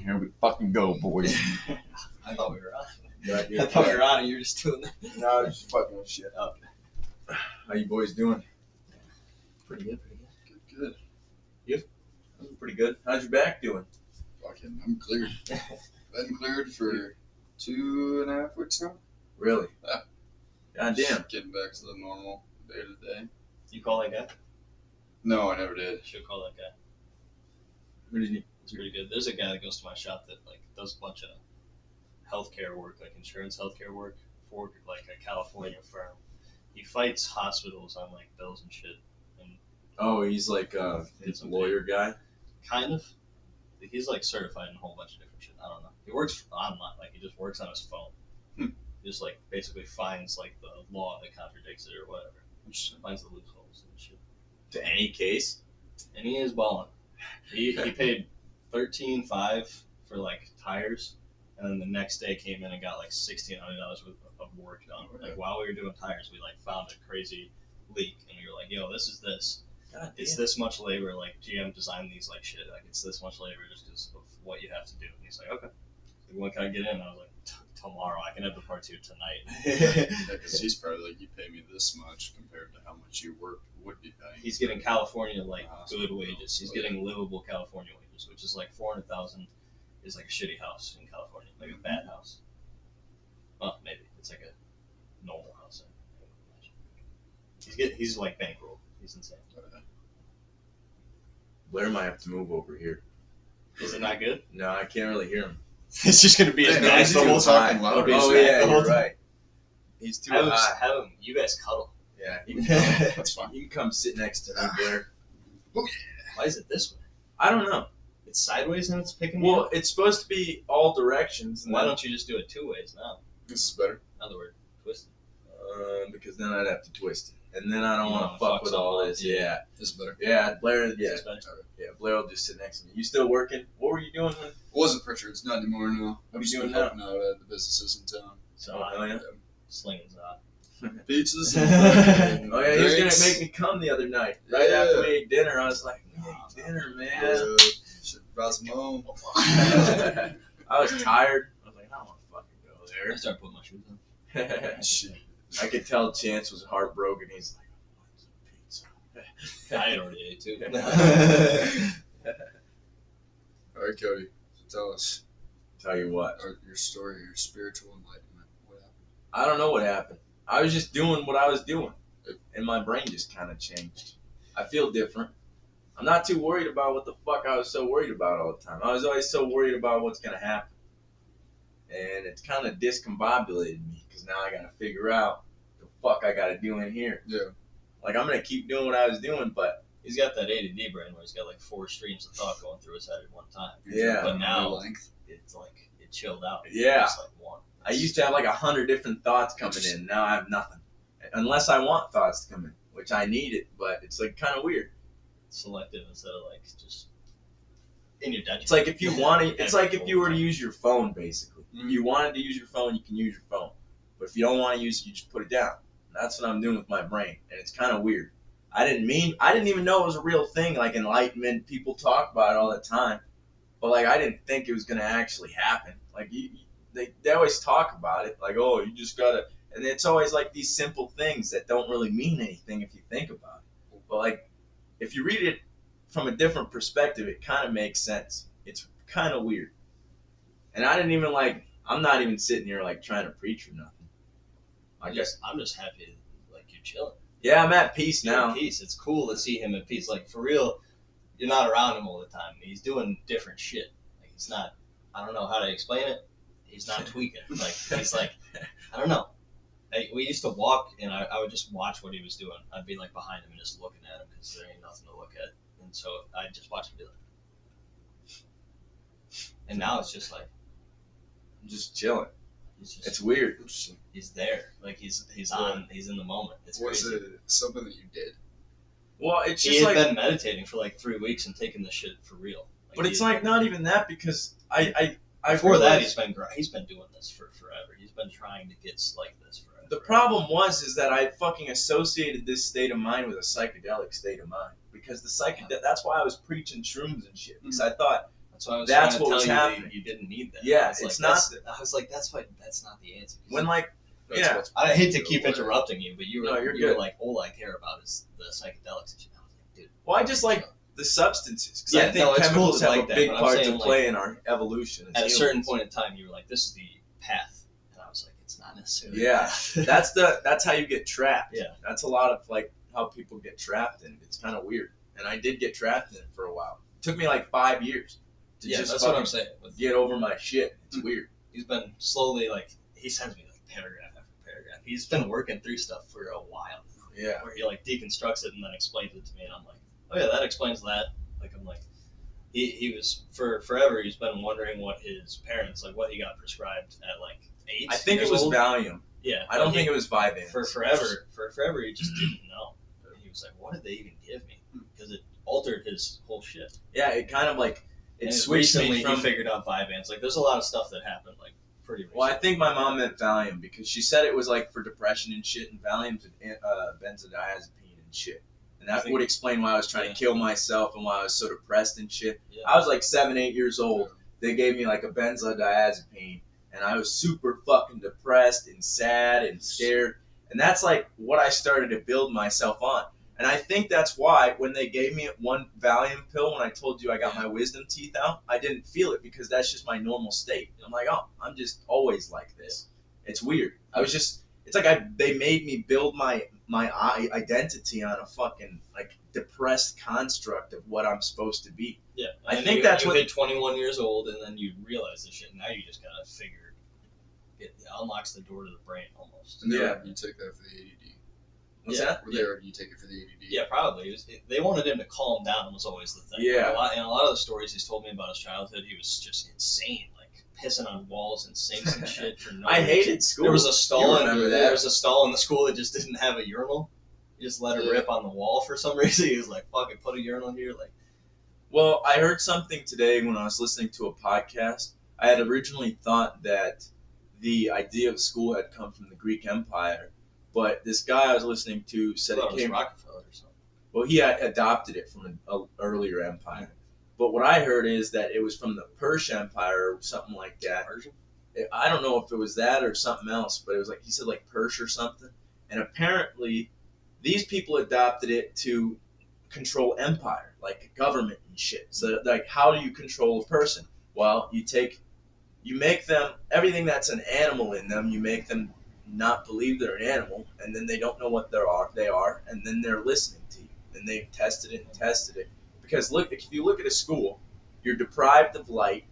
Here we fucking go, boys. I thought we were on. Yeah, I thought we were on and you were just doing that. No, I was just fucking with shit up. How you boys doing? Pretty good. Good. I'm pretty good. How's your back doing? Fucking, I'm cleared. Been cleared for 2.5 weeks now. Really? Yeah. God damn. Just getting back to the normal day to day. You call that guy? No, I never did. Should call that guy. What did you? It's pretty good. There's a guy that goes to my shop that like does a bunch of healthcare work, like insurance healthcare work for like a California firm. He fights hospitals on like bills and shit. Oh, he's like he's a lawyer guy. Kind of. He's like certified in a whole bunch of different shit. I don't know. He works online, like he just works on his phone. He just like basically finds like the law that contradicts it or whatever. Finds the loopholes and shit. To any case. And he is balling. He paid $13,500 for like tires, and then the next day came in and got like $1,600 worth of work done. Like while we were doing tires, we like found a crazy leak, and we were like, "Yo, this is this. It's this much labor. Like GM designed these like shit. Like it's this much labor just because of what you have to do." And he's like, "Okay, when can I get in?" And I was like, "Tomorrow. I can have the parts here tonight." Because he's probably like, you pay me this much compared to how much you would be paying. He's getting California like good wages. He's getting livable California wages, which is like $400,000 is like a shitty house in California, like a bad house. Well, maybe it's like a normal house. He's like bankrolled. He's insane. Blair might have to move over here. Is it not good? No, I can't really hear him. It's just gonna be his no, noise he's the doing whole time. fucking loud. Oh yeah, you're right. He's too high. Have him. You guys cuddle. Yeah, That's fine. you can come sit next to me, Blair. Why is it this way? I don't know. It's sideways and it's picking me Well, up? it's supposed to be all directions. And Why then- don't you just do it two ways now? This is better. In other words, twist because then I'd have to twist it, and then I don't You want wanna to fuck fuck with something all up, this. yeah. Yeah, This is better. yeah, Blair. it. Yeah, It's better. yeah. Blair will just sit next to me. You still working? What were you doing? When... It wasn't Pritchard's, not anymore, no. What are you Just doing been now? helping out at the businesses in town. So yeah. slinging Zod. Pizzas Oh yeah, he was drinks. gonna make me come the other night. Right after we ate dinner, I was like, "We Nah, ate dinner, man." Should have brought some home. I was tired. I was like, I don't want to fucking go I there. started putting my shoes on. Shit. I could tell Chance was heartbroken. He's like, I want some pizza. I had already ate too. Alright, Cody. So tell us Tell you what, your story, your spiritual enlightenment. What happened? I don't know what happened. I was just doing what I was doing, and my brain just kind of changed. I feel different. I'm not too worried about what the fuck I was so worried about all the time. I was always so worried about what's gonna happen, and it's kind of discombobulated me because now I gotta figure out the fuck I gotta do in here. Yeah. Like I'm gonna keep doing what I was doing, but He's got that ADD brain where he's got like 4 streams of thought going through his head at one time. Yeah. But now Length. it's like it chilled out. Yeah. It's like one. I used to have like 100 different thoughts coming in. Now I have nothing, unless I want thoughts to come in, which I need it, but it's like kind of weird. Selective instead of like just in your detriment. It's like if you want to. It's Every like if you were to time. use your phone, basically. Mhm. If you wanted to use your phone, you can use your phone. But if you don't want to use it, you just put it down. That's what I'm doing with my brain, and it's kind of weird. I didn't even know it was a real thing. Like enlightenment, people talk about it all the time, but like I didn't think it was gonna actually happen. Like they always talk about it, like oh you just gotta, and it's always like these simple things that don't really mean anything if you think about it. But like if you read it from a different perspective, it kind of makes sense. It's kind of weird. And I didn't even I'm not even sitting here like trying to preach or nothing. I guess. I'm just happy like you're chilling. Yeah, I'm at peace You're now. at peace. It's cool to see him at peace. Like for real, you're not around him all the time. He's doing different shit. Like he's not. I don't know how to explain it. He's not tweaking. Like he's like, I don't know. Like, we used to walk, and I would just watch what he was doing. I'd be like behind him and just looking at him because there ain't nothing to look at. And so I'd just watch him do it. And now it's just like I'm just chilling. he's just It's weird. he's there. Like he's on. He's in the moment. It's Was crazy. it something that you did? Well, it's He just had like, been meditating for like 3 weeks and taking this shit for real. but he it's had like been- not even that because I Before that, realized- he's been doing this for forever. He's been trying to get like this forever. the problem is that I fucking associated this state of mind with a psychedelic state of mind because that's why I was preaching shrooms and shit because I thought That's why I was That's trying to what tell was you happening. that you didn't need that. Yeah, I was it's like, not. I was like, that's not the answer. When like, That's yeah. what's I hate to keep what- interrupting you, but you were No, you're you were good. like, all I care about is the psychedelics. And shit. I was like, dude. Well, I just like the substances because Yeah, I think no, it's chemicals cool to have like a that, big but I'm part saying, to like, play in our evolution. as At a humans. certain point in time, you were like, this is the path, and I was like, it's not necessarily. Yeah, the path. that's how you get trapped. Yeah. That's a lot of like how people get trapped in it. It's kind of weird, and I did get trapped in it for a while. It took me like 5 years to Yeah, just that's what fucking I'm saying. With- get over my shit. It's weird. He's been slowly like he sends me like paragraph after paragraph. He's been working through stuff for a while. Yeah. Where he like deconstructs it and then explains it to me, and I'm like, oh yeah, that explains that. Like I'm like, he was for forever. He's been wondering what his parents like what he got prescribed at like 8. I think it years was old. Valium. Yeah, I don't but think it was Vyvanse. for forever he just didn't know. And he was like, what did they even give me? Because it altered his whole shit. Yeah, it kind of like it And switched recently me from. he figured out Vyvanse. Like there's a lot of stuff that happened like pretty recently. Well, I think my mom meant Valium because she said it was like for depression and shit, and Valium's benzodiazepine and shit. And that think- would explain why I was trying Yeah. to kill myself and why I was so depressed and shit. Yeah. I was like 7, 8 years old. They gave me like a benzodiazepine, and I was super fucking depressed and sad and scared. And that's like what I started to build myself on. And I think that's why when they gave me one Valium pill when I told you I got my wisdom teeth out, I didn't feel it because that's just my normal state. I'm like, oh, I'm just always like this. It's weird. I was just, it's like they made me build my identity on a fucking like depressed construct of what I'm supposed to be. Yeah, I and think you, that's you what- hit 21 years old, and then you realize this shit. Now you just gotta figure it unlocks the door to the brain almost. And they Yeah. reckon you take that for the ADD. What's Yeah. that? Or they reckon you take it for the ADD. Yeah, probably. They wanted him to calm down was always the thing. Yeah. In a lot of the stories he's told me about his childhood, he was just insane, like pissing on walls and sinks and shit for no I reason. hated school. There was a stall. You remember that? There was a stall in the school that just didn't have a urinal. He just let it Yeah. rip on the wall for some reason. He was like, "Fucking put a urinal here." Like, Well, I heard something today when I was listening to a podcast. I had originally thought that the idea of school had come from the Greek Empire, but this guy I was listening to said I thought it it was came. Rockefeller or something. Well, he had adopted it from an earlier empire. But what I heard is that it was from the Persian Empire or something like that. Persian? I don't know if it was that or something else, but it was like he said like Persia or something. And apparently, these people adopted it to control empire, like government and shit. So like, how do you control a person? Well, you make them everything that's an animal in them. You make them not believe they're an animal, and then they don't know what they are, and then they're listening to you. And they've tested it and tested it. Because look, if you look at a school, you're deprived of light,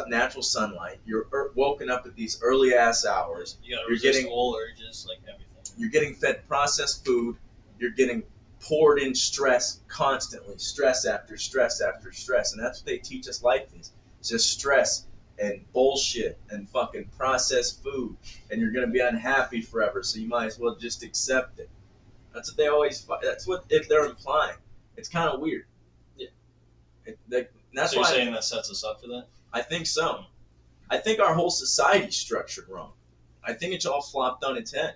natural sunlight. You're woken up at these early ass hours. You gotta You're resist getting- all urges, like everything. You're getting fed processed food. You're getting poured in stress constantly, stress after stress after stress, and that's what they teach us life is. It's just stress and bullshit and fucking processed food, and you're gonna be unhappy forever. So you might as well just accept it. That's what they always. That's what if they're implying. It's kind of weird. Yeah. That's So you're why saying that sets us up for that? I think so. I think our whole society's structured wrong. I think it's all flopped on its head.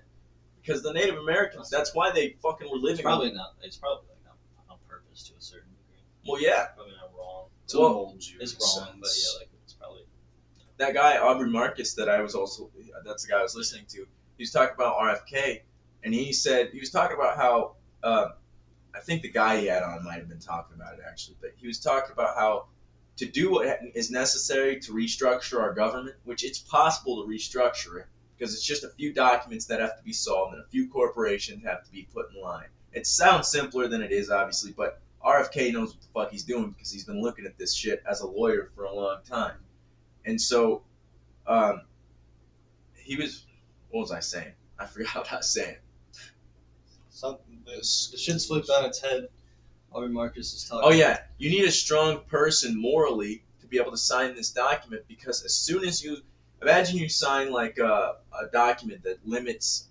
Because the Native Americans, that's why they fucking were It's living. probably not. It's probably like on purpose to a certain degree. Well, yeah. Probably not wrong. To Well, mold you. It's in a wrong, but sense. yeah, like it's probably. That guy Aubrey Marcus that I was also that's the guy I was listening to. He was talking about RFK, and he was talking about how I think the guy he had on might have been talking about it actually, but he was talking about how to do what is necessary to restructure our government, which it's possible to restructure it because it's just a few documents that have to be solved and a few corporations have to be put in line. It sounds simpler than it is, obviously, but RFK knows what the fuck he's doing because he's been looking at this shit as a lawyer for a long time. And so, he was, what was I saying? I forgot what I was saying. The shit's flipped on its head. Aubrey Marcus is talking. Oh yeah, you need a strong person morally to be able to sign this document because as soon as you, imagine you sign like a document that limits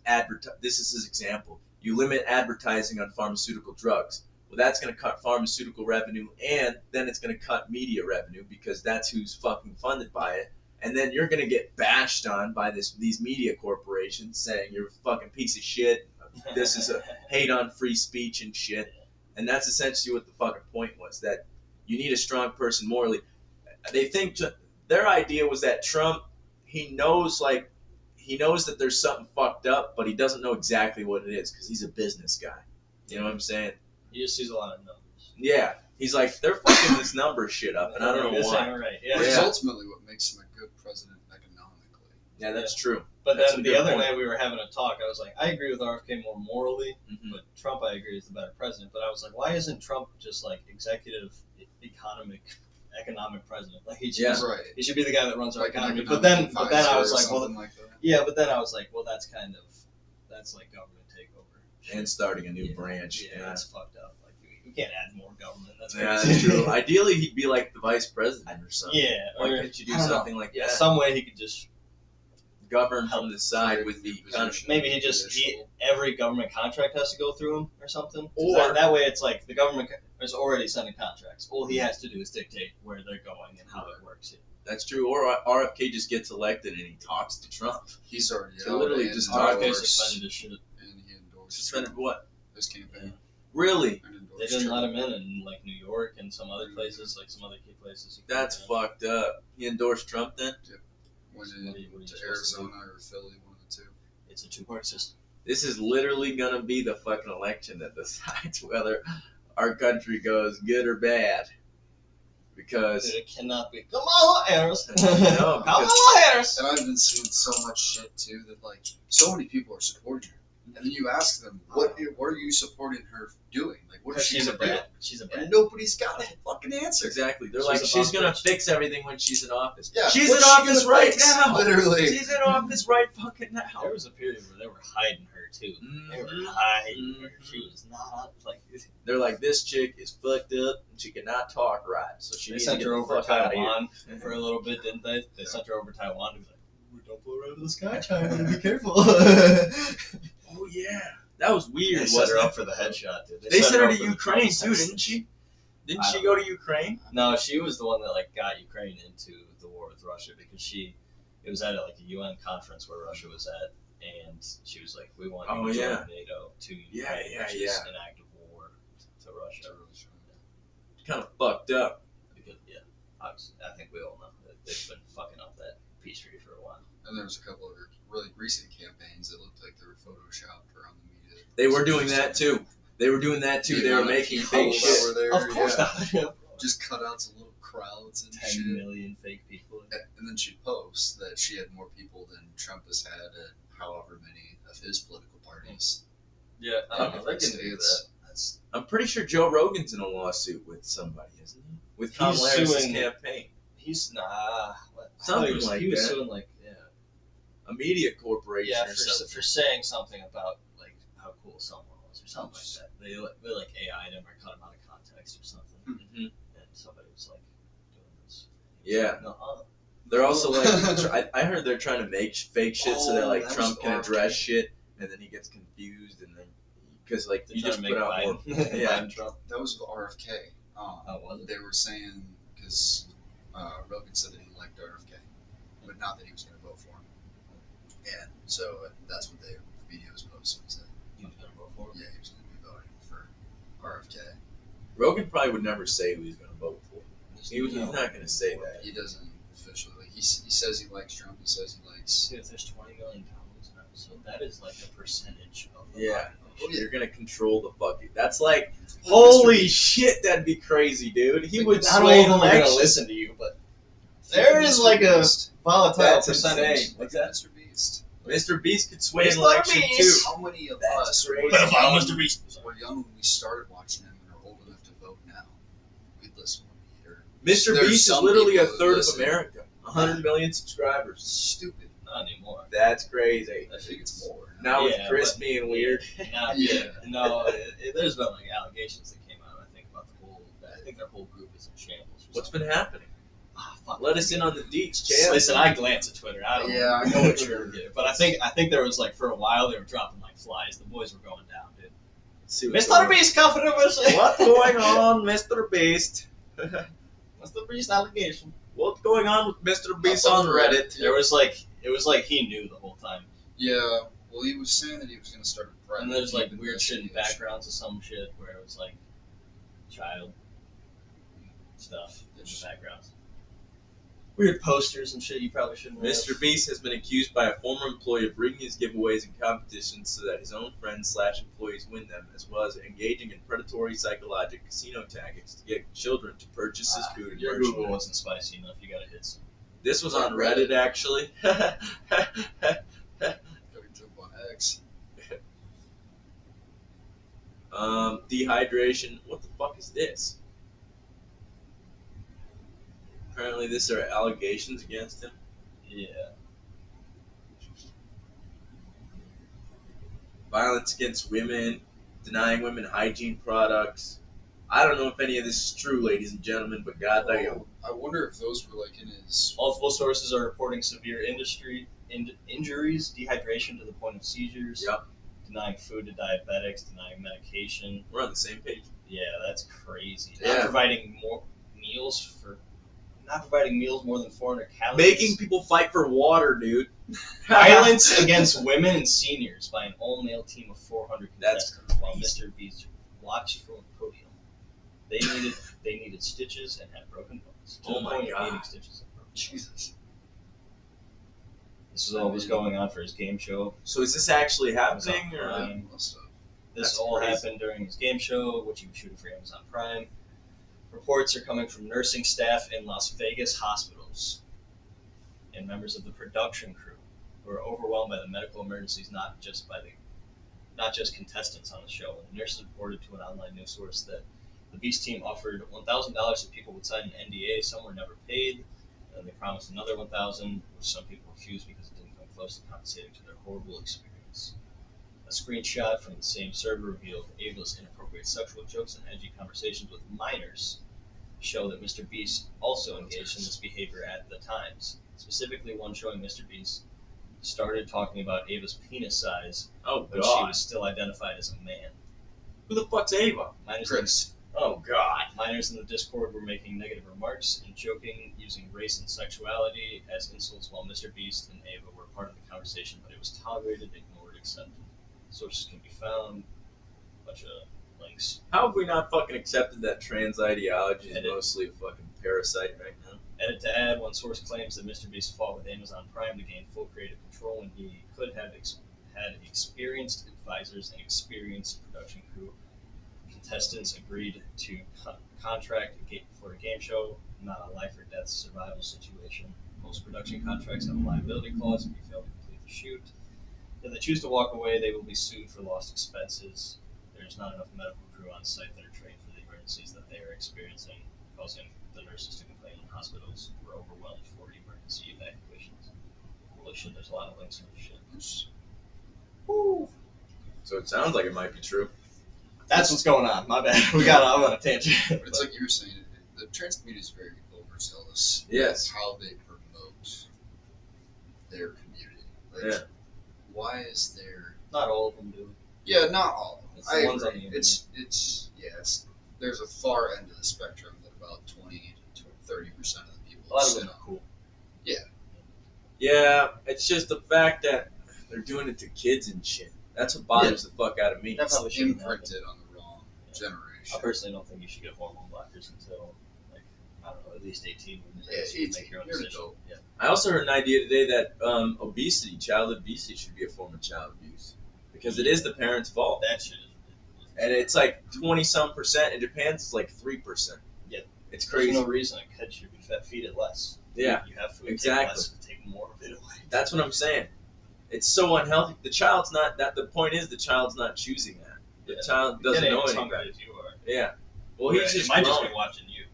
this is his example, you limit advertising on pharmaceutical drugs. Well, that's going to cut pharmaceutical revenue, and then it's going to cut media revenue because that's who's fucking funded by it. And then you're going to get bashed on by these media corporations saying you're a fucking piece of shit. This is a hate on free speech and shit. And that's essentially what the fucking point was, that you need a strong person morally. they think their idea was that Trump, he knows that there's something fucked up, but he doesn't know exactly what it is because he's a business guy. You know what I'm saying? He just sees a lot of numbers. Yeah. He's like, they're fucking this number shit up, and I don't know This why. ain't right. Yeah. Which is Yeah. ultimately what makes him a good president economically. Yeah, that's true. But That's then a the good other point. day we were having a talk. I was like, I agree with RFK more morally, Mhm. but Trump I agree is the better president. But I was like, why isn't Trump just like executive economic president? Like he should, Yeah. Right. he should be the guy that runs our Like an economy. economic But then I was advisor like, or well, something like that. yeah. But then I was like, well, that's like government takeover. And starting a new Yeah. branch. Yeah, Yeah. that's fucked up. Like we can't add more government. That's Yeah, crazy. that's true. Ideally, he'd be like the vice president or something. Yeah. Why or- can't you do I don't know. something like Yeah, that? some way he could just Govern from the side with the economy. maybe every government contract has to go through him or something. 'Cause Or- that way it's like the government is already sending contracts. All he has to do is dictate where they're going and how it works. That's true. Or RFK just gets elected and he talks to Trump. He's already So literally and just RFK endorsed- suspended his shit. and he endorsed Suspended what? his campaign. Really? And They endorsed didn't Trump. let him in like New York and some other places, like some other key places. He couldn't That's get in. fucked up. He endorsed Trump then? Went What are you to supposed Arizona or Philly, one of the two. It's a two-party system. This is literally gonna be the fucking election that decides whether our country goes good or bad. Because It cannot be Kamala Harris. No, because- Kamala Harris. And I've been seeing so much shit too that like so many people are supporting her, and then you ask them what are you supporting her doing? Like what is she She's a gonna do? brat. She's a brat. And nobody's got a fucking answer. exactly. They're She's like, a she's boss gonna bitch. fix everything when she's in office. Yeah, she's in what's she office gonna right fix? now. Literally. She's in office right fucking now. There was a period where they were hiding her too. They were Mhm. hiding her. She was not like. They're like, this chick is fucked up and she cannot talk right. So she They needs sent to her get the over to fuck out of here. Taiwan for a little bit, didn't they? They sent her over to Taiwan to be like, "Ooh, don't blow right over the sky, China. Be careful." Oh yeah, that was weird. They set wasn't her it? up for the headshot, dude. They sent her up to for the Ukraine Trump too, assassination. didn't she? Didn't I she don't go know. to Ukraine? No, she was the one that like got Ukraine into the war with Russia because it was at like a UN conference where Russia was at, and she was like, "We want you Oh, to join yeah. NATO to Yeah, Ukraine, yeah, which is yeah. an act of war to Russia." Kind of fucked up. Because I think we all know that they've been fucking up that peace treaty for a while. And there was a couple of really recent campaigns that looked like they were photoshopped around the media. They were doing that too. They were doing that too. The They were amount of making people fake that shit. were there, Of course yeah. not. Just cutouts of little crowds and 10 shit. million fake people. And then she posts that she had more people than Trump has had at however many of his political parties. Yeah, I don't know. They Different can do that. states. That's I'm pretty sure Joe Rogan's in a lawsuit with somebody, isn't he? With He's Kamala Harris' suing- campaign. he's nah. What? Something I thought like he was that. suing like A media corporation yeah or something. for saying something about like how cool someone was or something like that. They like AI'd him or cut him out of context or something, Mhm. and somebody was like doing this. Yeah. No. They're also like, I heard they're trying to make fake shit so that like that Trump was can address RFK. shit, and then he gets confused, and then because like They're you trying just to put make out more. Biden, Yeah. Biden Trump. That was with RFK. Oh, was it? They were saying, because Rogan said that he liked RFK, but not that he was going to vote for him. And so that's what the media was posting, was that, He was gonna vote for him. yeah, he was going to be voting for RFK. Rogan probably would never say who he's going to vote for. He's No. not going to say that. He doesn't officially, like, he says he likes Trump, he says he likes, Dude, there's 20 million dollars now, so that is like a percentage of the Yeah. population. You're gonna control the fucking. That's like, Well, holy shit, that'd be crazy, dude. He Like, would Not sway all of them are gonna elections. listen to you, but there is like a Beast. volatile That's percentage. insane. What's that? Mr. Beast. Mr. Beast could sway an Mr. election Beast. too. How many of That's us crazy. were young, Mr. Beast. were young when we started watching him and are old enough to vote now? We'd listen when we hear. Mr. There's Beast is some literally a people that third of listen. America. 100 million subscribers. Stupid. Not anymore. That's crazy. I think it's more. Now with Yeah, Chris but- being weird. Nah, Yeah. No, there's been like allegations that came out. I think about the whole. I think their whole group is in shambles. Or What's something. been happening? Ah, fuck. Let us in on the deets, Chad. Listen, I glance at Twitter. I don't Yeah, I know know what what you're you're- gonna get, but I think there was like for a while they were dropping like flies. The boys were going down, dude. Let's see what's Mr. going on. Beast controversy. What's going on, Mr. Beast? Mr. Beast allegation. What's going on with Mr. Beast on Reddit? There was like it was like he knew the whole time, Yeah. Well, he was saying that he was going to start a private and there's like deep weird shit in investigation. backgrounds of some shit where it was like child stuff in the backgrounds. weird posters and shit you probably shouldn't have. Mr. Beast has been accused by a former employee of rigging his giveaways and competitions so that his own friends/employees win them, as well as engaging in predatory psychological casino tactics to get children to purchase his food and Your merchandise. Google wasn't spicy enough. You gotta hit some. This was on Reddit, actually. Gotta jump on X. Dehydration. What the fuck is this? Apparently, these are allegations against him. Yeah. Violence against women, denying women hygiene products. I don't know if any of this is true, ladies and gentlemen, but goddamn. I wonder if those were like in his. Multiple sources are reporting severe injuries, dehydration to the point of seizures, Yep. denying food to diabetics, denying medication. We're on the same page. Yeah, that's crazy. Yeah. Not providing meals more than 400 calories. Making people fight for water, dude. Violence against women and seniors by an all-male team of 400 That's contestants while Mr. Beast watched from a podium. They needed stitches and had broken bones. To Oh the my point of God. needing stitches and broken bones. Jesus. This is all was going on for his game show. So is this actually Amazon happening? Or? Prime. Must have. This That's all crazy. happened during his game show, which he was shooting for Amazon Prime. Reports are coming from nursing staff in Las Vegas hospitals and members of the production crew who are overwhelmed by the medical emergencies, not just contestants on the show. And the nurses reported to an online news source that the Beast team offered $1,000 if people would sign an NDA. Some were never paid, and they promised another $1,000, which some people refused because it didn't come close to compensating to their horrible experience. A screenshot from the same server revealed Ava's inappropriate sexual jokes and edgy conversations with minors show that Mr. Beast also engaged in this behavior at the times. Specifically, one showing Mr. Beast started talking about Ava's penis size Oh when she God. was still identified as a man. Who the fuck's Ava? Chris. Oh God. Minors in the Discord were making negative remarks and joking, using race and sexuality as insults, while Mr. Beast and Ava were part of the conversation, but it was tolerated, ignored, accepted. Sources can be found. Bunch of links. How have we not fucking accepted that trans ideology is Edit. mostly a fucking parasite right now? Edit to add, one source claims that Mr. Beast fought with Amazon Prime to gain full creative control, and he could have had experienced advisors and experienced production crew. Contestants agreed to contract for a game show, not a life or death survival situation. Most production contracts have a liability clause if you fail to complete the shoot. If they choose to walk away, they will be sued for lost expenses. There's not enough medical crew on site that are trained for the emergencies that they are experiencing, causing the nurses to complain when hospitals were overwhelmed for emergency evacuations. Holy shit, there's a lot of links and shit. Woo. So it sounds like it might be true. That's what's going on. My bad. I'm on a tangent. But it's like you were saying, the trans community is very overzealous. Yes. How they promote their community. Like, Yeah. why is there? Not all of them do. Yeah, not all. It's I the ones on agree. the It's there's a far end of the spectrum that about 20 to 30% of the people A lot of sit them on. are cool. Yeah, it's just the fact that they're doing it to kids and shit. That's what bothers the fuck out of me. That probably shouldn't happen. Imprinted on the wrong generation. I personally don't think you should get hormone blockers until, like, I don't know, at least 18. Yeah, so you can 18. make your own You're an decision. adult. Yeah. I also heard an idea today that obesity, childhood obesity, should be a form of child abuse because it is the parents' fault, That shit is and it's like 20-some%. In Japan, it's like 3%. Yeah. It's There's crazy. no reason a kid should be feed it less. Yeah, You have food, exactly. take less, take more of it away. that's what I'm saying. It's so unhealthy. The child's not that. The point is, the child's not choosing that. The Yeah. child doesn't Get know as any hungry better. as you are. Yeah. Well, he's It just might just growing. be watching you.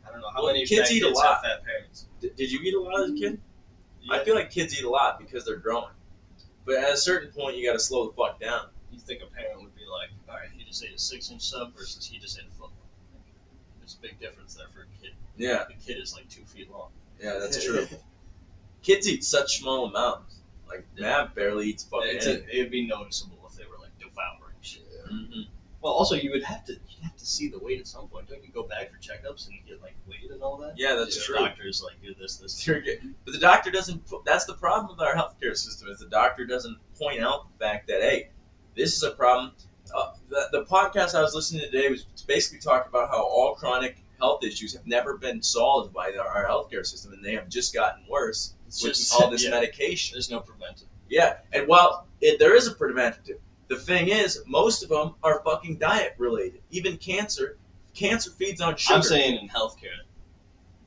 I don't know how Well, many kids fat eat a kids lot. have fat parents. Did you eat a lot as a kid? I Yeah. feel like kids eat a lot because they're growing. But at a certain point, you got to slow the fuck down. You think a parent would be like, all right, he just ate a 6-inch sub versus he just ate a football. There's a big difference there for a kid. Yeah. The kid is like 2 feet long. Yeah, that's true. Kids eat such small amounts. Like Matt barely eats fucking anything. It would be noticeable if they were like devouring shit. Mm-hmm. Well, also you'd have to see the weight at some point. Don't you go back for checkups and get like weighed and all that? Yeah, that's Yeah. true. Doctors like do this. But the doctor doesn't. That's the problem with our healthcare system. Is the doctor doesn't point out the fact that hey, this is a problem. The podcast I was listening to today was basically talking about how all chronic health issues have never been solved by our healthcare system, and they have just gotten worse It's with just all this medication. There's no preventive. Yeah, and while there is a preventative, the thing is, most of them are fucking diet related. Even cancer feeds on sugar. I'm saying in healthcare,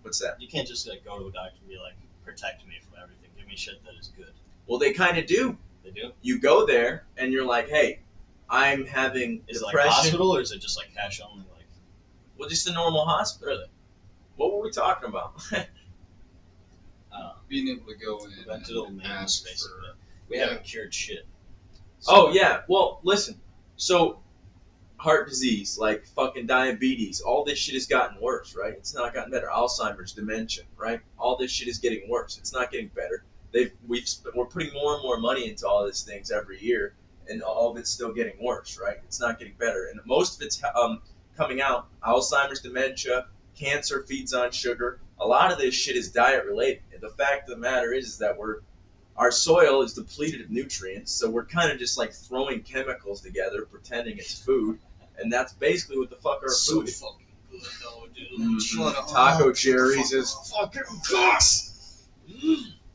What's that? you can't just like go to a doctor and be like, protect me from everything. Give me shit that is good. Well, they kind of do. They do. You go there and you're like, hey, I'm having Is it like depression. a hospital or is it just like cash only? Like, Well, just a normal hospital. really? What were we talking about? Being able to go in Preventative and maintenance, ask basically. for. We Yeah. haven't cured shit. Oh yeah. Well, listen. So, heart disease, like fucking diabetes, all this shit has gotten worse, right? It's not gotten better. Alzheimer's, dementia, right? All this shit is getting worse. It's not getting better. We're putting more and more money into all these things every year, and all of it's still getting worse, right? It's not getting better, and most of it's coming out. Alzheimer's, dementia, cancer feeds on sugar. A lot of this shit is diet related. And the fact of the matter is that our soil is depleted of nutrients, so we're kind of just like throwing chemicals together, pretending it's food, and that's basically what the fuck our So food is. fucking good though, dude. Shut up. Taco cherries is fucking cooks.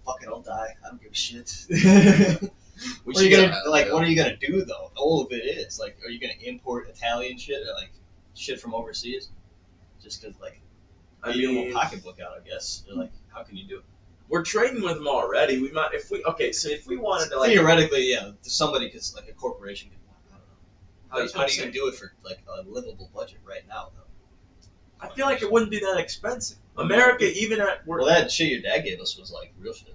Fuck it, I'll die. I don't give a shit. We What are you should gonna get- like? What are you gonna do though? All of it is like, are you gonna import Italian shit or like shit from overseas? Just because like I you mean, have a pocketbook out, I guess. Or like, how can you do it? we're trading with them already. We might if we wanted to like. Theoretically, yeah, somebody could like a corporation could. I don't know. That's How what are you I'm gonna do it for like a livable budget right now though? I feel like it wouldn't be that expensive. America, even at Well, that shit your dad gave us was like real shit.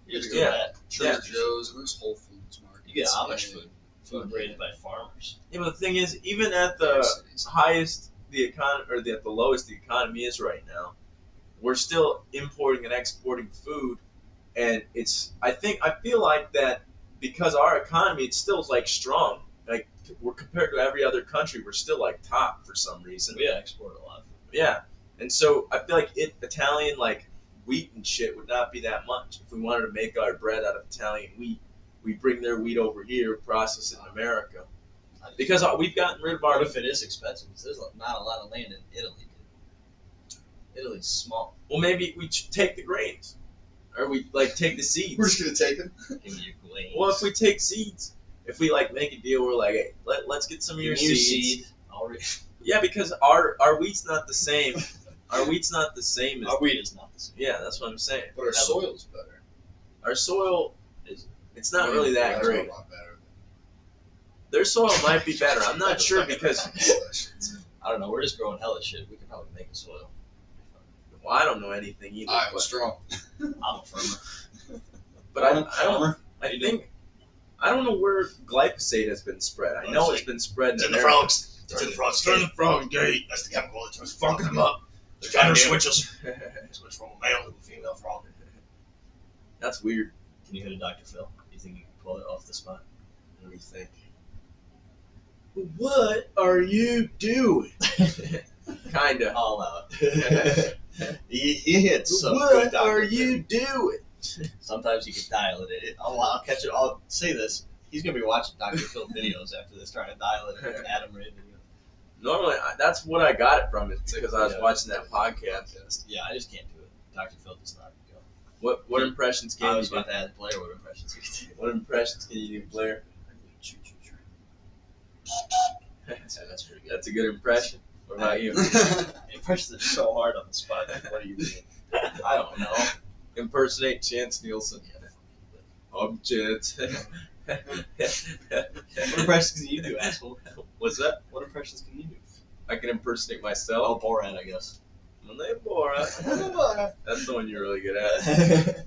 You just go Yeah. to that. Trader Joe's and there's Whole Foods markets. You get Amish and- food raised by farmers. yeah, but the thing is, even at the highest the economy or at the lowest the economy is right now, we're still importing and exporting food, and I feel like that because our economy it's still like strong. Like we're compared to every other country, we're still like top for some reason. We export a lot. Yeah, and so I feel like Italian like wheat and shit would not be that much. If we wanted to make our bread out of Italian wheat, we bring their wheat over here, process it in America. Because we've gotten rid of our. What if it is expensive? Because there's not a lot of land in Italy. Dude. Italy's small. Well, maybe we take the grains, or we like take the seeds. We're just gonna take them. Give me your grains. Well, if we take seeds, if we like make a deal, we're like, hey, let's get some of your Give me your seeds. seed. Already. Yeah, because our wheat's not the same. Our wheat's not the same as. Our wheat is not the same. Yeah, that's what I'm saying. But our soil's better. Our soil it's not really that Ours are great. A lot better. Their soil might be better. I'm not sure because I don't know. We're just growing hella shit. We could probably make a soil. well, I don't know anything either. I was But, strong. I'm a farmer. but I think I don't know where glyphosate has been spread. I know it's been spread in America. frogs. It's in the frogs. Turn the frog gate. That's the chemical that turns Fucking them up. The gender switches. Switch from a male to a female frog. That's weird. Can you hit a Dr. Phil? Do you think you can pull it off the spot? What do you think? What are you doing? Kinda. All out. he hits some good What Dr. are Phil. you doing? Sometimes you can dial it. I'll catch it. I'll say this. He's gonna be watching Dr. Phil videos after this, trying to dial it in Adam Ray video. Normally, that's what I got it from. It's because I was Yeah. watching that podcast. Yeah, I just can't do it. Dr. Phil does not go. What impressions I can was you do? about to ask Blair what impressions he could do. What impressions can you do, Blair? That's pretty good. That's a good impression. What about you? Impressions are so hard on the spot. Like, what do you mean? I don't know. Impersonate Chance Nielsen. I'm Chance. What impressions can you do, asshole? What's that? What impressions can you do? I can impersonate Oh, myself. Borat, I guess. That's the one you're really good at. Very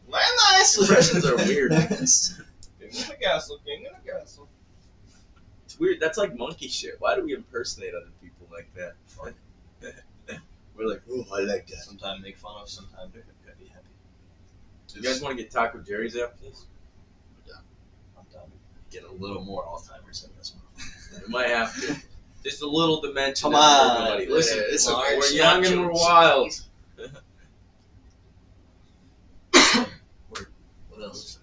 nice. Impressions are weird. King of the castle, king of the castle. It's weird. That's like monkey shit. Why do we impersonate other people like that? We're like, oh, I like that. Sometimes make fun of, sometimes be happy. You guys want to get Taco Jerry's after this? I'm done. Get a little more Alzheimer's in this one. We might have to. Just a little dimension. Come of on. everybody. Listen, Yeah, it's okay. we're It's young not and we're jokes. wild. What else?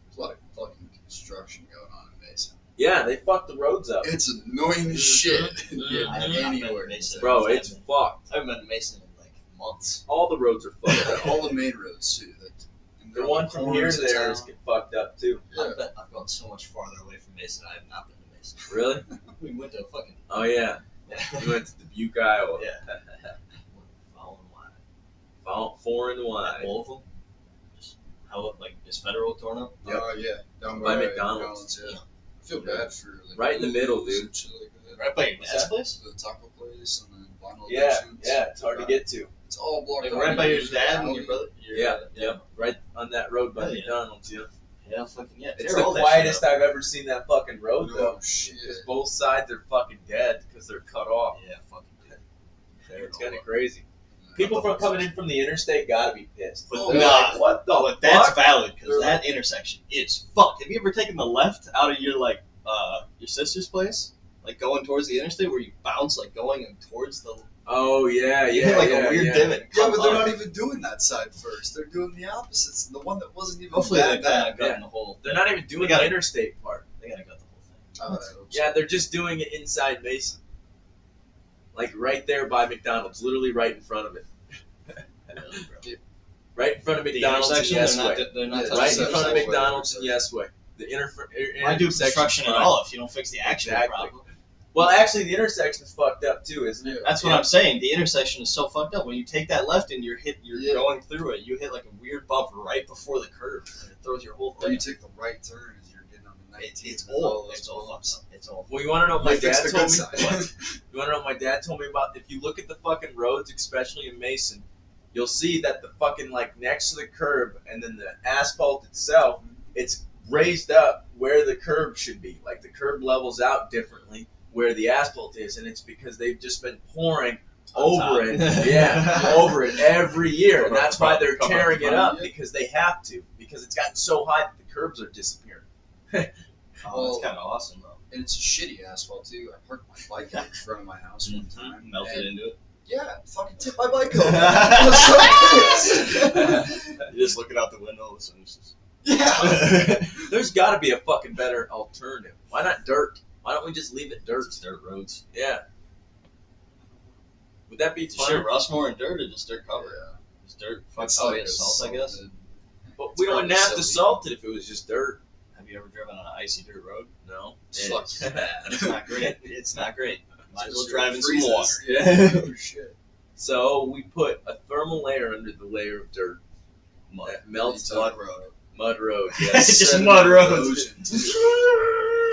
There's a lot of fucking construction going on in Mason. Yeah, they fucked the roads up. It's annoying as shit. Mhm. I have not been to Anywhere. Mason. Bro, it's fucked. I haven't been to Mason in like months. All the roads are fucked up. All the main roads too. The one from here to there is fucked up too. Yeah. I've gone so much farther away from Mason. I have not been to Mason. Really? We went to fucking. Oh yeah. You went to Dubuque, Iowa. Yeah. Four and Like, wide. all of them. Just how like is Federal torn up? Yep. Yeah. Down By by McDonald's. Yeah. I feel bad for like, Right in the middle, Lou's dude. and shit like that. Right by your What's dad's that? place? The taco place and then vinyl Yeah, addictions. yeah, it's hard to get to. It's all blocked Like out. right by your There's dad an and your alley. brother. Yeah, right on that road by Hell yeah. McDonald's. Yeah, Yeah, fucking yeah. it's Tear the all that quietest shit up. I've ever seen that fucking road though. Oh shit. Because both sides are fucking dead because they're cut off. Yeah, fucking dead. It's kind of crazy. People from coming in from the interstate gotta be pissed. But They're nah, like, what the Oh, but that's fuck? valid because They're that intersection is fucked. Have you ever taken the left out of your like your sister's place, like going towards the interstate where you bounce like going towards the Oh yeah, you yeah, hit like yeah, a weird yeah. divot. and Yeah, come but they're up. not even doing that side first. They're doing the opposites. The one that wasn't even Hopefully they that kind bad. of got Yeah. in the whole. They're not even doing They gotta- the interstate part. They gotta got the whole thing. I hope so. Yeah, they're just doing it inside Mason. Like right there by McDonald's, literally right in front of it. Really, bro. Right in front of The McDonald's and intersection, Yes Way. they're not Yeah, touching Right the in front of intersection. McDonald's and Yes Way. The Why do intersection's construction at fine. all if you don't fix the actual Exactly. problem? Well, actually, the intersection's fucked up too, isn't it? That's what I'm saying. The intersection is so fucked up. When you take that left and you're Yeah. going through it, you hit like a weird bump right before the curve, and it throws your whole Or you thing. take the right turn as you're getting on the 19th. It's with all all those it's all bumps. fucked up. It's all. Well, you want to know what my They fixed dad the told good me? side. You want to know what my dad told me about? If you look at the fucking roads, especially in Mason, you'll see that the fucking like next to the curb and then the asphalt itself, it's raised up where the curb should be. Like the curb levels out differently where the asphalt is, and it's because they've just been pouring over top. it, yeah, over it every year, and Cover up that's the why front, they're cover up tearing the it front, up because they have to because it's gotten so high that the curbs are disappearing. Oh, that's Well, kind of awesome though. And it's shitty asphalt too. I parked my bike out in front of my house one time. Melted and into it. Yeah, fucking tipped my bike over. I was so pissed. You're just looking out the window, and it's just. Yeah. There's got to be a fucking better alternative. Why not dirt? Why don't we just leave it dirt? It's dirt roads. Yeah. Would that be Just fun? shit rust more and dirt, or just dirt cover? Yeah. Just dirt. Fuck, It's oh like yeah, a salt, I guess. salted- But It's we wouldn't probably have to silly. salt it if it was just dirt. Have you ever driven on an icy dirt road? No. Sucks bad. It's not great. It's not great. Might as well Just drive in some water. freezes. Yeah. Oh shit. So we put a thermal layer under the layer of dirt Mud. that melts Mud up road. mud road. Yes. Just Sediment mud roads. erosion, too.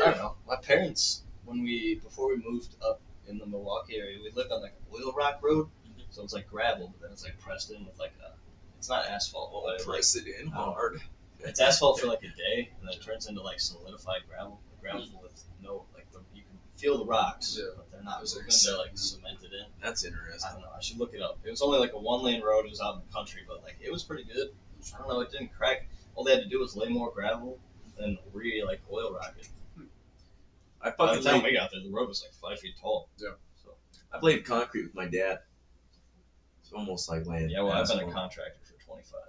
I don't know. My parents, before we moved up in the Milwaukee area, we lived on like an oil rock road, so it's like gravel, but then it's like pressed in with like it's not asphalt, but like, Press it in hard. it's asphalt for like a day, and then it turns into like solidified gravel, with no like you can feel the rocks, Yeah. but they're not Those are moving. They're like cemented in. That's I interesting. don't know. I should look it up. It was only like a 1-lane road. It was out in the country, but like it was pretty good. I don't know. It didn't crack. All they had to do was lay more gravel and like oil rock it. I By the fucking time laid, we got there, the road was like 5 feet tall. Yeah. So I played concrete with my dad. It's almost like laying. yeah, well, I've been a asphalt. contractor for 25.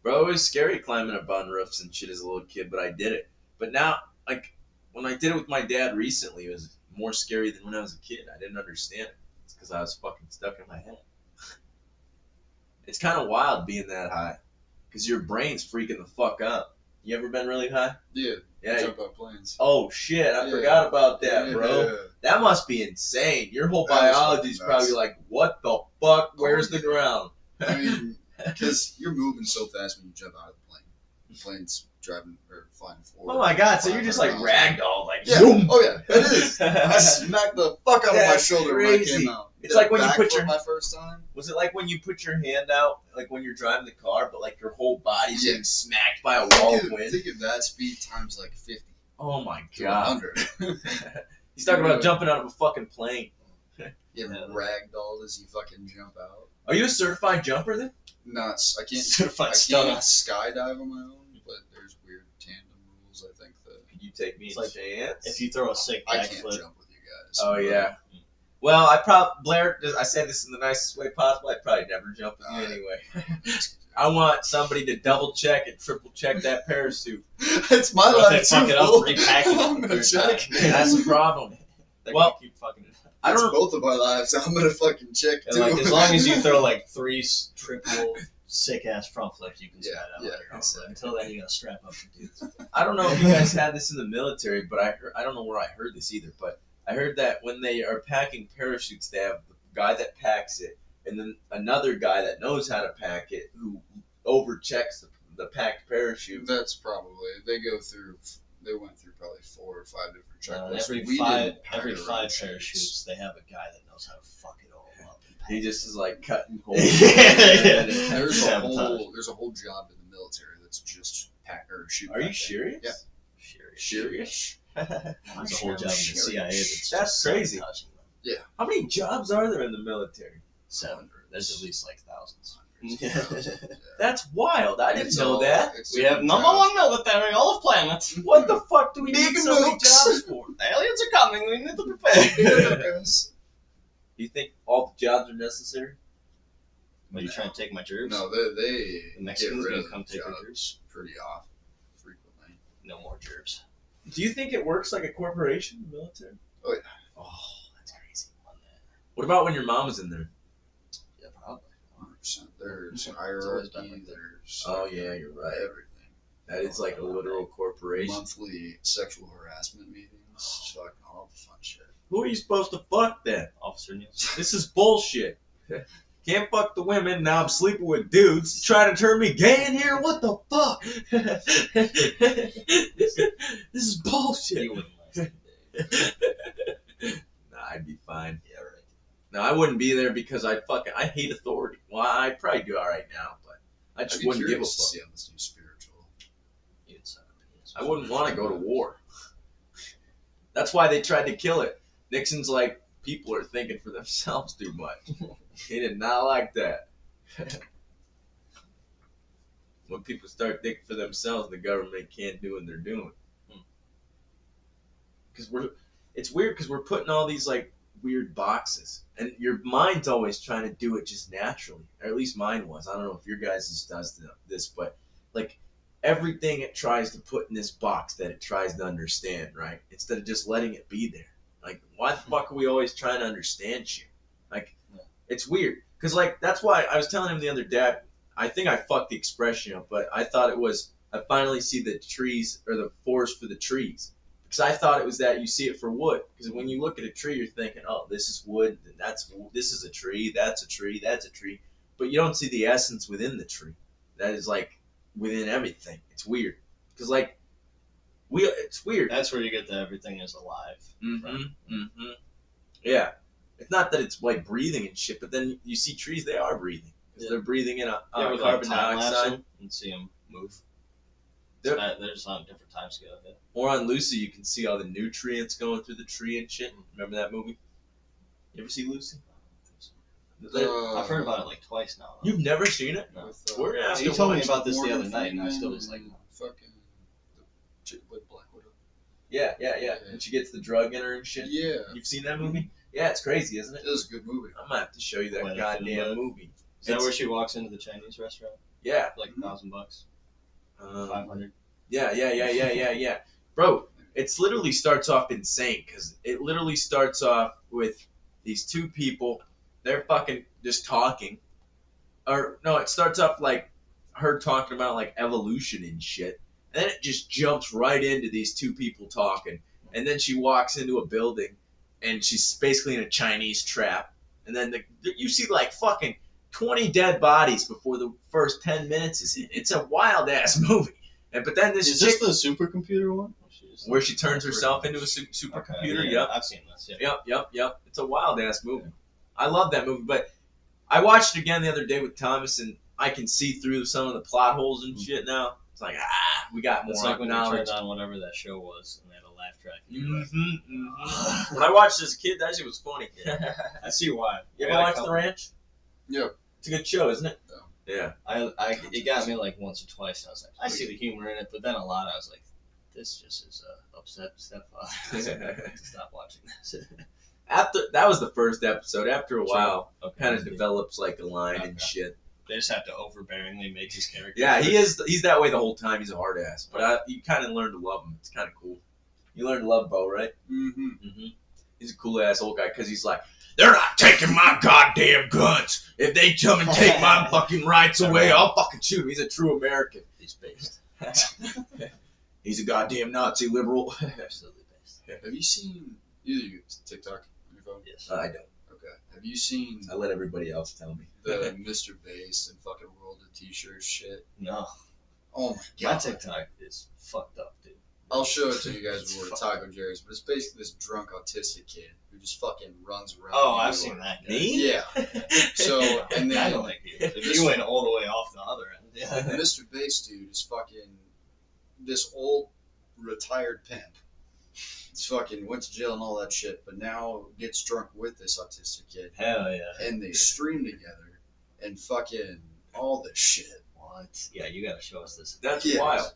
Bro, it was scary climbing up on roofs and shit as a little kid, but I did it. But now, like, when I did it with my dad recently, it was more scary than when I was a kid. I didn't understand it. It's because I was fucking stuck in my head. It's kind of wild being that high, because your brain's freaking the fuck out. You ever been really high? Yeah. Yeah. Jump out planes. Oh shit, I Yeah. forgot about that, Yeah, bro. yeah. That must be insane. Your whole That was biology's fucking probably nuts. like, what the fuck? Where's the ground? I mean, because you're moving so fast when you jump out of the plane. The plane's driving or flying forward. Oh my god, so you're just like 500 miles. ragdoll, like Yeah. zoom. Oh yeah, it is. I smacked the fuck out of my That's shoulder when I crazy. came out. It's like when you Back put flip your- my first time. Was it like when you put your hand out, like when you're driving the car, but like your whole body's Yeah. getting smacked by a wall of wind? Think of that speed times like 50 Oh my to god. 100. He's talking about jumping out of a fucking plane. Get ragdolled as you fucking jump out. Are you a certified jumper then? Nuts. I can't Certified I stunner. can't skydive on my own, but there's weird tandem rules I think that Could you take me It's a like chance? If you throw a sick I can't backflip, jump with you guys. Oh yeah. Well, Blair, I said this in the nicest way possible. I'd probably never jump with you anyway. I want somebody to double check and triple check that parachute. It's my Or if they life too. fuck it up, fool. repack it I'm the gonna third check. time. That's the problem. They're Well, gonna keep fucking it up. I It's don't. both of our lives. I'm gonna fucking check And too. like, as long as you throw like 3 triple sick ass front flips, you can Yeah, spread out yeah, later on. exactly. But until then, you gotta strap up your dudes. I don't know if you guys had this in the military, but I don't know where I heard this either. But I heard that when they are packing parachutes, they have the guy that packs it, and then another guy that knows how to pack it who overchecks the packed parachute. That's probably they go through. They went through probably 4 or 5 different checklists. Every We five didn't pack our own parachutes, they have a guy that knows how to fuck it all up. He just is like cutting holes. Yeah. There's a Sabotage. whole job in the military that's just pack or shoot. Are you packing. serious? Yeah. Serious? There's a whole job in the CIA that's That's just crazy. sabotaging them. How many jobs are there in the military? 700. There's at least like thousands. That's wild. I didn't It's know all- that. it's We have different number jobs. 1 military, all of planet. What the fuck do we Big need so many nukes. jobs for? The aliens are coming. We need to prepare. Yes. Do you think all the jobs are necessary? Are you trying to take my jerks? No, they The get Mexicans rid gonna of come take our jobs pretty often, frequently. No more jerks. Do you think it works like a corporation, the military? Oh, yeah. Oh, that's crazy. What about when your mom was in there? Yeah, probably. 100%. There's always been hierarchy. like that. There's Oh yeah, you're right. everything. That is like a literal corporation. Monthly sexual harassment meetings. Fucking all the fun shit. Who are you supposed to fuck then? Officer Niels. This is bullshit. Can't fuck the women, now I'm sleeping with dudes. Trying to turn me gay in here? What the fuck? This is bullshit. You wouldn't last a day. Nah, I'd be fine. Yeah, right. No, I wouldn't be there because I hate authority. Well, I probably do alright now, but I I'd just be wouldn't give a curious to fuck. see on this new spiritual. You'd sign up a penis. I wouldn't want to go to war. That's why they tried to kill it. Nixon's like, people are thinking for themselves too much. He did not like that. When people start thinking for themselves, the government can't do what they're doing. Because it's weird because we're putting all these like weird boxes, and your mind's always trying to do it just naturally, or at least mine was. I don't know if your guys' does this, but like everything it tries to put in this box that it tries to understand, right? Instead of just letting it be there. Like, why the fuck are we always trying to understand shit? Like, it's weird. Because, like, that's why I was telling him the other day, I think I fucked the expression up, but I thought it was, I finally see the trees, or the forest for the trees. Because I thought it was that you see it for wood. Because when you look at a tree, you're thinking, oh, this is wood, and this is a tree, that's a tree, that's a tree. But you don't see the essence within the tree. That is, like, within everything. It's weird. Because, like, it's weird. That's where you get the everything is alive. Yeah. It's not that it's like breathing and shit, but then you see trees, they are breathing. Because they're breathing in carbon dioxide. And see them move. They're- They're just on a different time scale. Yeah. Or on Lucy, you can see all the nutrients going through the tree and shit. Remember that movie? You ever see Lucy? I've heard about it like twice now. though. You've never seen it? No. We're gonna have You to told me watch about this the Morgan other night, and I still Freeman was like, and fucking the chick with Black Widow. Yeah. And she gets the drug in her and shit. Yeah, You've seen that movie? Yeah, it's crazy, isn't it? it was a good movie. I'm gonna have to show you that Why they goddamn filmed that? movie. is that It's- where she walks into the Chinese restaurant? Yeah. For like $1,000, Um, 500. Yeah. Bro, it's literally starts off insane because it literally starts off with these two people. They're fucking just talking. Or, no, it starts off like her talking about like evolution and shit. And then it just jumps right into these two people talking. And then she walks into a building and she's basically in a Chinese trap. And then you see like fucking 20 dead bodies before the first 10 minutes is in. It's a wild ass movie. But then this Is chick, this the supercomputer one? where she turns herself into a supercomputer. Okay, Yep. I've seen this. Yeah. Yep. It's a wild ass movie. I love that movie, but I watched it again the other day with Thomas, and I can see through some of the plot holes and shit now. It's like, we got more It's like when you knowledge. turned on whatever that show was, and they had a laugh track. And you were like, When I watched it as a kid, that shit was funny. I see why. You I ever gotta watch come- The Ranch? Yep. It's a good show, isn't it? Yeah. It got me like once or twice, and I was like, I see the humor in it, but then a lot I was like, this just is a upset stepfather. Stop watching this. After that was the first episode. After a while, Okay. kind of develops like a line and Okay. shit. They just have to overbearingly make his character. Yeah, he's that way the whole time. He's a hard ass, but you kind of learn to love him. It's kind of cool. You learn to love Bo, right? Mm-hmm. Mm-hmm. He's a cool ass old guy because he's like, they're not taking my goddamn guns. If they come and take my fucking rights away, I'll fucking shoot him. He's a true American. He's based. He's a goddamn Nazi liberal. Absolutely based. Have you seen either you TikTok on your phone? Yes. I don't. Okay. Have you seen I let everybody else tell me. the Mr. Bass and fucking World of T-shirts shit? No. Oh my My god. TikTok is fucked up, dude. I'll show it to you guys when we're at Taco Jerry's, but it's basically this drunk autistic kid who just fucking runs around. Oh, New I've York. seen that guy. Me? Yeah. So, and then I don't like you. You went all the way off the other end. Yeah. Mr. Bass dude is fucking this old retired pimp. He's fucking went to jail and all that shit, but now gets drunk with this autistic kid, Hell yeah. and they stream together and fucking all this shit. What? Yeah, you gotta show us this. That's Yeah. wild.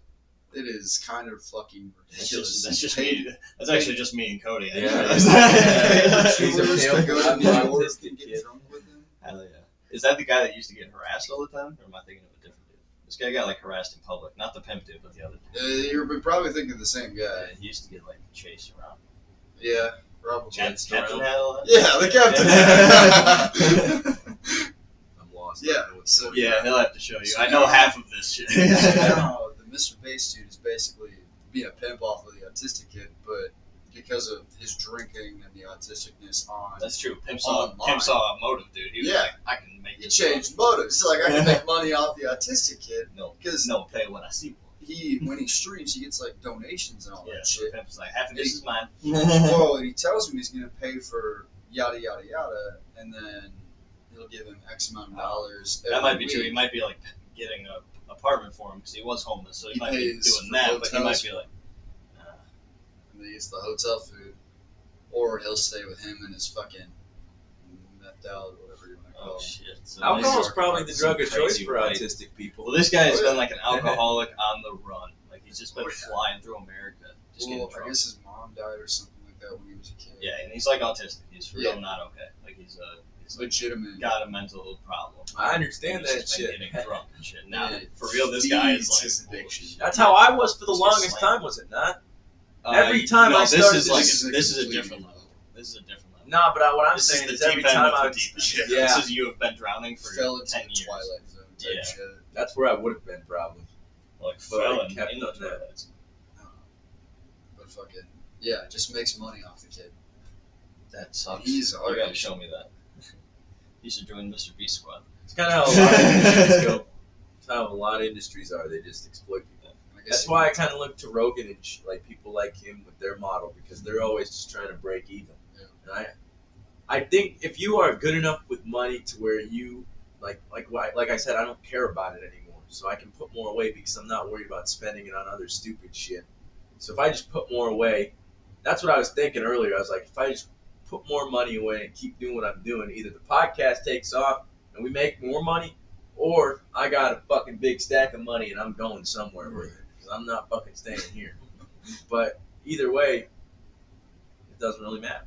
It is kind of fucking That's ridiculous. just me. That's actually just me and Cody. Yeah. He's a He's a to go to pimp. New I'm York autistic and get kid. drunk with him. Hell yeah. Is that the guy that used to get harassed all the time? Or am I thinking of a different dude? This guy got like harassed in public. Not the pimp dude, but the other dude. You're probably thinking the same guy. He used to get like chased around. Yeah, probably. Captain had all that? Yeah, the captain. I'm lost. Yeah, so Yeah, he'll have to show you. So I know now- half of this shit. now the Mr. Bass dude is basically being a pimp off of the autistic kid, but because of his drinking and the autisticness on, That's true. Pimp Online. saw a motive, dude. He was Yeah. like, I can make he this changed motives. He's like, I can make money off the autistic kid No, because no pay when I see one. when he streams, he gets like donations and all Yeah, that so shit. Pimp's like, half of this is mine. Well, and he tells him he's gonna pay for yada yada yada, and then he'll give him X amount of dollars. That might be every true. He week. might be like getting a apartment for him because he was homeless, so he He might be pays doing for that. But he might hotels. be like, And then he gets the hotel food, or he'll stay with him and his fucking methed out, whatever you want to call oh it. shit. So Alcohol's New probably York the is drug of some choice crazy for white- autistic people. Well, this guy has Oh, yeah. been like an alcoholic on the run. Like he's just been Oh, yeah. flying through America, just Well, getting I drunk. guess his mom died or something like that when he was a kid. Yeah, and he's like autistic. He's for real Yeah. not okay. Like he's It's legitimate. got a mental problem. I understand He's that just been shit. getting drunk and shit. Now, Yeah, for real, this guy is feeds like his addiction. That's how I was for the Just get longest slammed. time, was it not? Every time no, I this started- is like This is this is a completely different level. level. This is a different level. Nah, but what I'm This saying is is the every deep end time of I the was, deep end. Yeah. This is you have been drowning for Fell into 10 the years. Twilight Zone type Yeah. shit. that's where I would have been probably. Like But I fell in kept the on that. Twilight Zone. But fucking, yeah, just makes money off the kid. That sucks. He's You already- gotta show me that. You should join Mr. Beast Squad. It's kind of how a lot of industries go. It's how a lot of industries are. They just exploit people. I guess That's he- why I kind of look to Rogan and like people like him with their model because they're always just trying to break even. Yeah. And I think if you are good enough with money to where you like I said, I don't care about it anymore, so I can put more away because I'm not worried about spending it on other stupid shit. So if I just put more away, that's what I was thinking earlier. I was like, if I just put more money away and keep doing what I'm doing, either the podcast takes off and we make more money, or I got a fucking big stack of money and I'm going somewhere with it because I'm not fucking staying here. But either way, it doesn't really matter.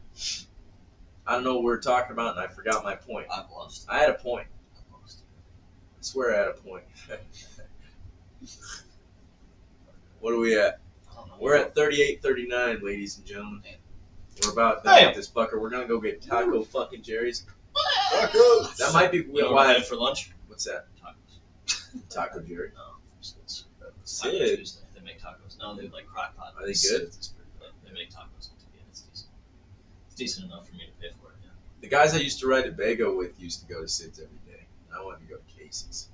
I don't know what we're talking about, and I forgot my point. I've lost. I had a point. I've lost. I swear I had a point. What are we at? I don't know. We're at 38:39, ladies and gentlemen. We're about Hey. done with this fucker. We're gonna go get Taco fucking Jerry's. Tacos! That might be You know what why. I had for lunch? What's that? Tacos. Taco Jerry. No, Sid. Sid. Taco Tuesday. They make tacos. No, they like crock pot. Are they good? But they make tacos. Yeah, it's decent. It's decent enough for me to pay for it. Yeah. The guys I used to ride to Bago with used to go to Sid's every day. I wanted to go to Casey's.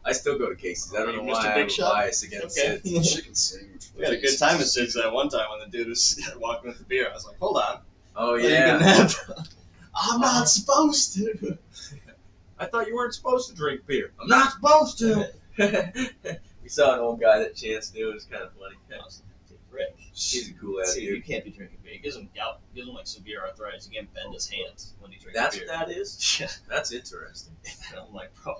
I still go to Casey's. I don't know Mr. why I Big have a Shot? bias against Okay. Sid's. Chicken sandwich. We had a good time at Sid's that one time when the dude was walking with the beer. I was like, hold on. Oh Are you yeah. gonna have- I'm not supposed to. I thought you weren't supposed to drink beer. I'm not supposed to. We saw an old guy that Chance knew. It was kind of funny. Rick. He's a cool ass See, you dude. can't be drinking beer. It gives him gout. It gives him like severe arthritis. He can't bend his hands when he drinks That's beer. what that is? Yeah. That's interesting. And I'm like, bro,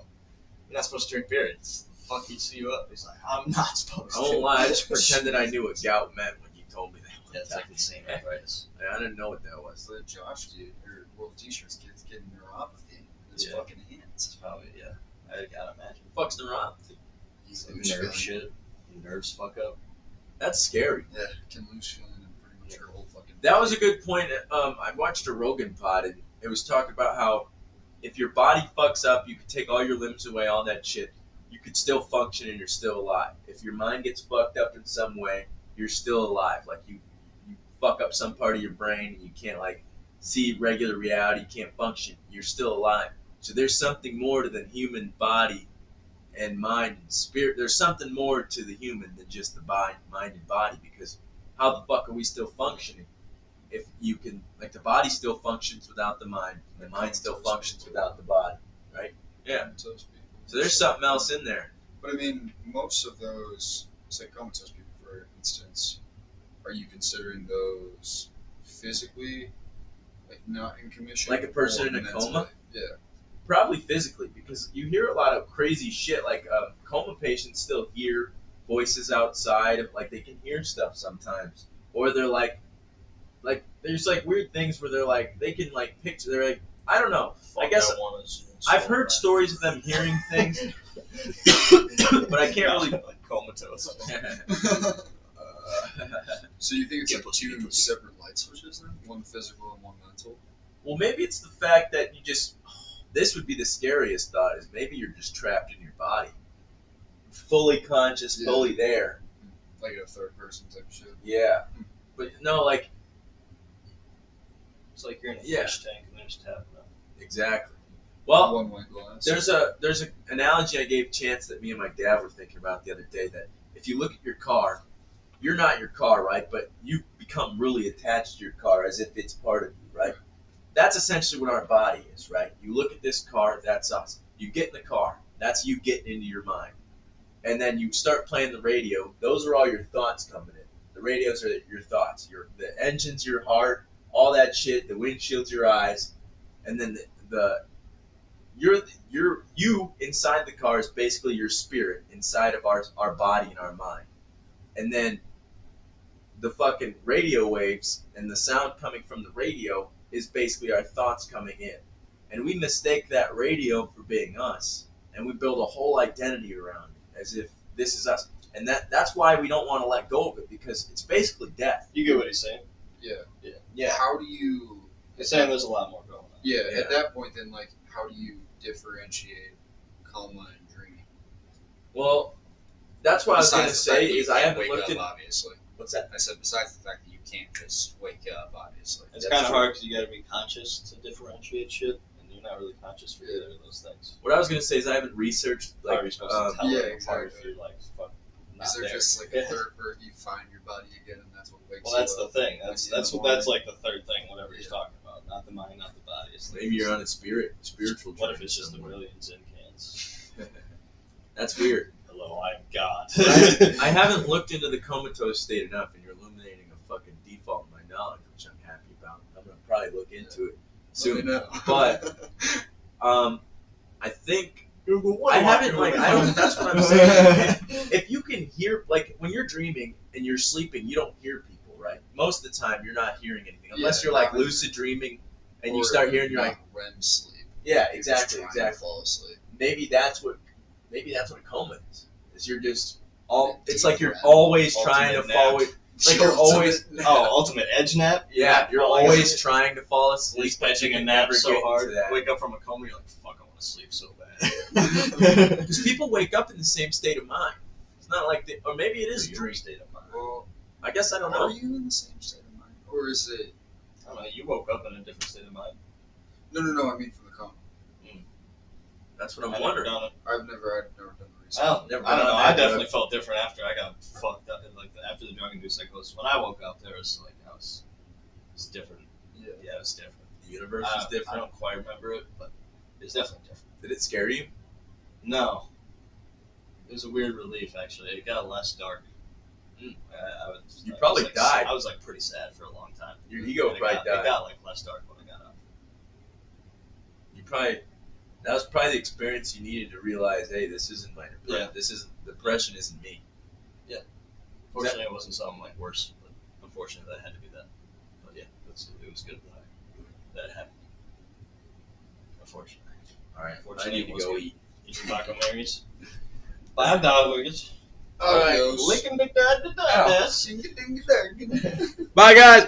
you're not supposed to drink beer. It's fuck eats you up. He's like, I'm not supposed I to. won't lie. I just pretended I knew what gout meant when you told me that Yeah, it's like insane arthritis. I didn't know what that was. Let Josh do or World T-shirts getting neuropathy in his Yeah. fucking hands. It's probably, yeah. I gotta imagine. Fuck's neuropathy? He's Nerve shit. Nerves fuck up. That's scary. Yeah, can lose feeling in pretty much your whole fucking. That was a good point. I watched a Rogan pod, and it was talking about how if your body fucks up, you could take all your limbs away, all that shit. You could still function and you're still alive. If your mind gets fucked up in some way, you're still alive. Like you fuck up some part of your brain and you can't like see regular reality, you can't function. You're still alive. So there's something more to the human body and mind and spirit. There's something more to the human than just the mind and body, because how the fuck are we still functioning? If you can, like, the body still functions without the mind, and the mind still functions without the body, right? Yeah. So there's something else in there. But I mean, most of those, say, comatose people, for instance, are you considering those physically, like, not in commission? Like a person or in a mentally? coma? Yeah. Probably physically, because you hear a lot of crazy shit. Like coma patients still hear voices outside, of, like they can hear stuff sometimes, or they're like there's like weird things where they're like they can like picture. They're like, I don't know. I guess I've heard stories of them hearing things, but I can't really. Like comatose. So you think it's like two separate light switches then? One physical and one mental? Well, maybe it's the fact that you just. This would be the scariest thought, is maybe you're just trapped in your body. Fully conscious, Yeah. fully there. Like a third person type shit? Yeah. But no, like, It's like you're in a Yeah. fish tank and they're just tapping up. exactly. Well, One white glass. there's an analogy I gave Chance that me and my dad were thinking about the other day, that if you look at your car, you're not your car, right? But you become really attached to your car as if it's part of you, right? That's essentially what our body is, right? You look at this car, that's us. You get in the car, that's you getting into your mind. And then you start playing the radio, those are all your thoughts coming in. The radios are your thoughts. The engine's your heart, all that shit, the windshield's your eyes, and then you inside the car is basically your spirit inside of our body and our mind. And then the fucking radio waves and the sound coming from the radio is basically our thoughts coming in. And we mistake that radio for being us. And we build a whole identity around it as if this is us. And that's why we don't want to let go of it, because it's basically death. You get what he's saying? Yeah. Yeah. How do you... He's saying there's a lot more going on. Yeah, Yeah. at that point then, like, how do you differentiate coma and dreaming? Well, that's what I was going to Besides the fact say, that you is I can't haven't wake looked up, at... obviously. What's that? I said besides the fact that you can't just wake up, obviously. It's That's kind of true. hard because you got to be conscious to differentiate shit, and you're not really conscious for either of those things. What I was going to say is I haven't researched, How are you like, supposed to tell yeah, it apart exactly. if you're like, fuck, not Is there there? just like a third birth, you find your body again, and that's what wakes Well, that's you the up? thing. That's Like, in the that's morning? like the third thing. Whatever he's talking about, not the mind, not the body. It's like, maybe you're on a spiritual What if journey it's just a somewhere. million Zin cans? That's weird. Hello, I'm God. I haven't looked into the comatose state enough, and you're illuminating a fucking default in my knowledge, which I'm happy about. I'm gonna probably look into it soon. But I think I haven't like I don't. That's what I'm saying. If you can hear, like when you're dreaming and you're sleeping, you don't hear people, right? Most of the time, you're not hearing anything unless Yeah, you're like not- lucid dreaming and you Or start hearing. You're not like, REM sleep. yeah, You're just exactly, trying to exactly. fall asleep. Maybe that's what a coma is. Is you're just all. It's Deep like you're REM. always trying to Ultimate fall. nap. Like you're always. Oh, ultimate edge nap. Yeah, you're falling always asleep. trying to fall asleep. He's but you catching a can nap never so get hard. into that. Wake up from a coma, you're like, fuck, I want to sleep so bad. Because people wake up in the same state of mind. It's not like they, or maybe it is a Your dream. state of mind. Well, I guess I don't are know. you in the same state of mind, or is it? I don't know. You woke up in a different state of mind. No. I mean from the coma. That's what I'm I've wondering. never done it. I've never done the research. Well, Never I don't done know. that, I definitely but- felt different after I got fucked up. Like after the drug-induced psychosis, when I woke up, there was like it was different. Yeah. Yeah, it was different. The universe is I different. don't quite remember it, but it was definitely different. Did it scare you? No, it was a weird relief actually. It got less dark. Mm. I You was, probably like, died. I was like pretty sad for a long time. Your ego And probably It died. got like less dark when I got up. That was probably the experience you needed to realize, hey, this isn't my depression. Yeah. Depression isn't me. Fortunately, it wasn't something like worse. But unfortunate that it had to be that. But yeah, it was good that it happened. Unfortunately. All right, I Unfortunately, need to it was go good. eat. Eat some Taco Marys. 5 dollars. All right. Licking the dud. Bye, guys.